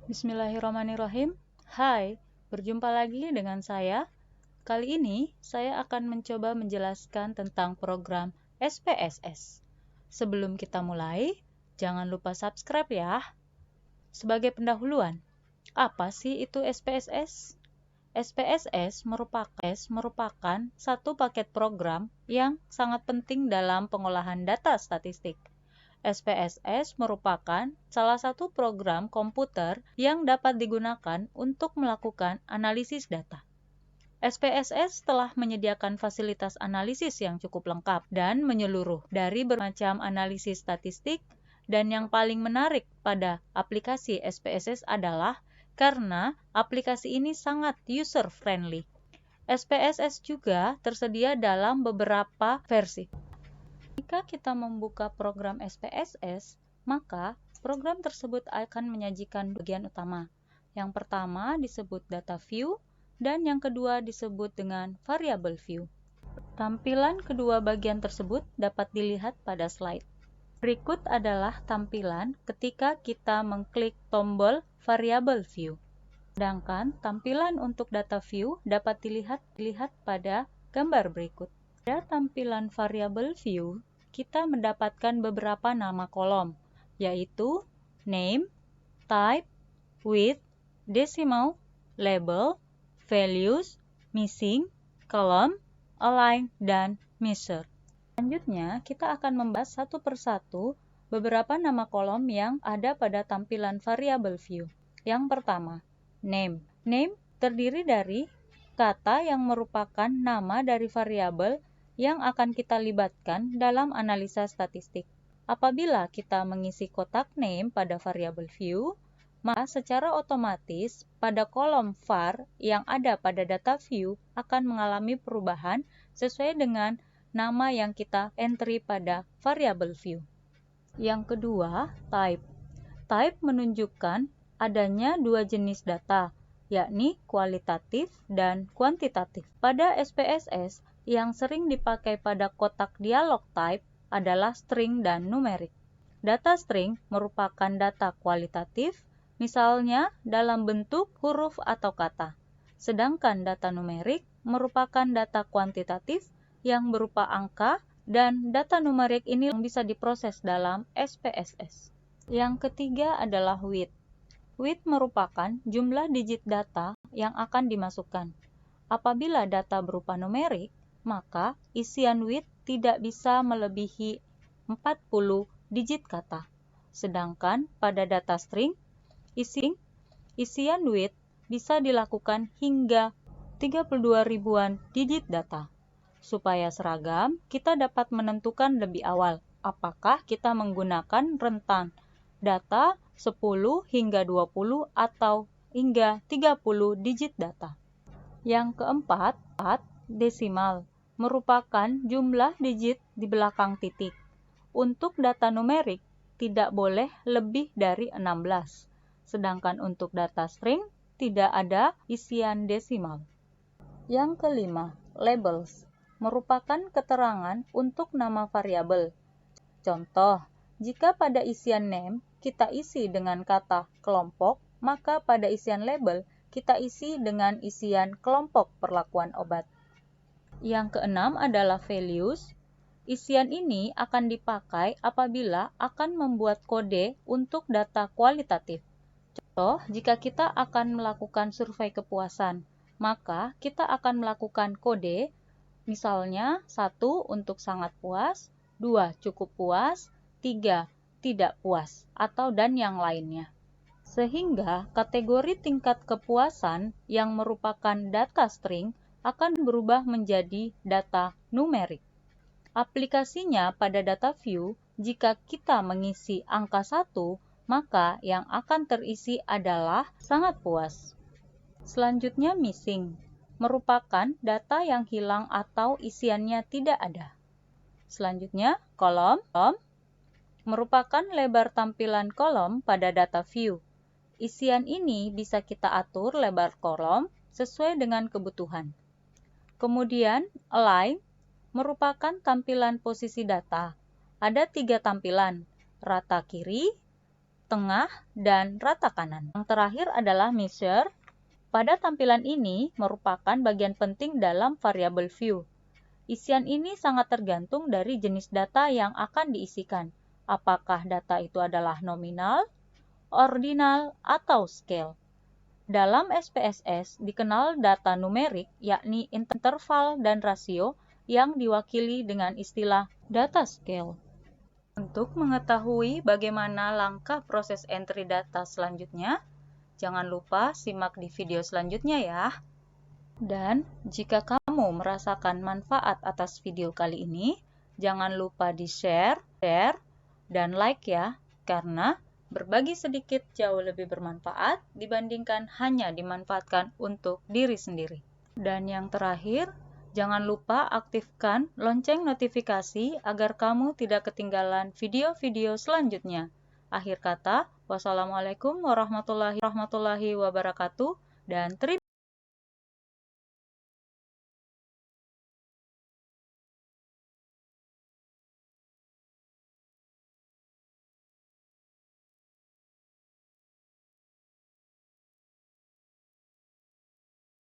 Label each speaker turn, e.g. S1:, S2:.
S1: Bismillahirrahmanirrahim. Hai, berjumpa lagi dengan saya. Kali ini saya akan mencoba menjelaskan tentang program SPSS. Sebelum kita mulai, jangan lupa subscribe ya. Sebagai pendahuluan, apa sih itu SPSS? SPSS merupakan satu paket program yang sangat penting dalam pengolahan data statistik. SPSS merupakan salah satu program komputer yang dapat digunakan untuk melakukan analisis data. SPSS telah menyediakan fasilitas analisis yang cukup lengkap dan menyeluruh dari bermacam analisis statistik, dan yang paling menarik pada aplikasi SPSS adalah karena aplikasi ini sangat user-friendly. SPSS juga tersedia dalam beberapa versi. Jika kita membuka program SPSS, maka program tersebut akan menyajikan bagian utama. Yang pertama disebut data view, dan yang kedua disebut dengan variable view. Tampilan kedua bagian tersebut dapat dilihat pada slide. Berikut adalah tampilan ketika kita mengklik tombol variable view. Sedangkan tampilan untuk data view dapat dilihat pada gambar berikut. Pada tampilan variable view, kita mendapatkan beberapa nama kolom, yaitu name, type, width, decimal, label, values, missing, column, align, dan measure. Selanjutnya, kita akan membahas satu persatu beberapa nama kolom yang ada pada tampilan variable view. Yang pertama, name. Name terdiri dari kata yang merupakan nama dari variabel yang akan kita libatkan dalam analisa statistik. Apabila kita mengisi kotak name pada variable view, maka secara otomatis pada kolom var yang ada pada data view akan mengalami perubahan sesuai dengan nama yang kita entry pada variable view. Yang kedua, type. Type menunjukkan adanya dua jenis data, yakni kualitatif dan kuantitatif. Pada SPSS, yang sering dipakai pada kotak dialog type adalah string dan numerik. Data string merupakan data kualitatif, misalnya dalam bentuk huruf atau kata. Sedangkan data numerik merupakan data kuantitatif yang berupa angka, dan data numerik ini bisa diproses dalam SPSS. Yang ketiga adalah width. Width merupakan jumlah digit data yang akan dimasukkan. Apabila data berupa numerik, maka isian width tidak bisa melebihi 40 digit kata. Sedangkan pada data string, isian width bisa dilakukan hingga 32 ribuan digit data. Supaya seragam, kita dapat menentukan lebih awal apakah kita menggunakan rentan data 10 hingga 20 atau hingga 30 digit data. Yang keempat, desimal merupakan jumlah digit di belakang titik. Untuk data numerik tidak boleh lebih dari 16. Sedangkan untuk data string tidak ada isian desimal. Yang kelima, labels merupakan keterangan untuk nama variabel. Contoh, jika pada isian name kita isi dengan kata kelompok, maka pada isian label kita isi dengan isian kelompok perlakuan obat. Yang keenam adalah values. Isian ini akan dipakai apabila akan membuat kode untuk data kualitatif. Contoh, jika kita akan melakukan survei kepuasan, maka kita akan melakukan kode, misalnya 1 untuk sangat puas, 2 cukup puas, 3 tidak puas, atau dan yang lainnya. Sehingga kategori tingkat kepuasan yang merupakan data string akan berubah menjadi data numerik. Aplikasinya pada data view, jika kita mengisi angka 1, maka yang akan terisi adalah sangat puas. Selanjutnya missing, merupakan data yang hilang atau isiannya tidak ada. Selanjutnya kolom, merupakan lebar tampilan kolom pada data view. Isian ini bisa kita atur lebar kolom sesuai dengan kebutuhan. Kemudian align merupakan tampilan posisi data. Ada 3 tampilan, rata kiri, tengah, dan rata kanan. Yang terakhir adalah measure. Pada tampilan ini merupakan bagian penting dalam variable view. Isian ini sangat tergantung dari jenis data yang akan diisikan. Apakah data itu adalah nominal, ordinal, atau scale. Dalam SPSS dikenal data numerik, yakni interval dan rasio yang diwakili dengan istilah data scale. Untuk mengetahui bagaimana langkah proses entry data selanjutnya, jangan lupa simak di video selanjutnya ya. Dan jika kamu merasakan manfaat atas video kali ini, jangan lupa di-share, dan like ya, karena berbagi sedikit jauh lebih bermanfaat dibandingkan hanya dimanfaatkan untuk diri sendiri. Dan yang terakhir, jangan lupa aktifkan lonceng notifikasi agar kamu tidak ketinggalan video-video selanjutnya. Akhir kata, wassalamualaikum warahmatullahi wabarakatuh, dan terima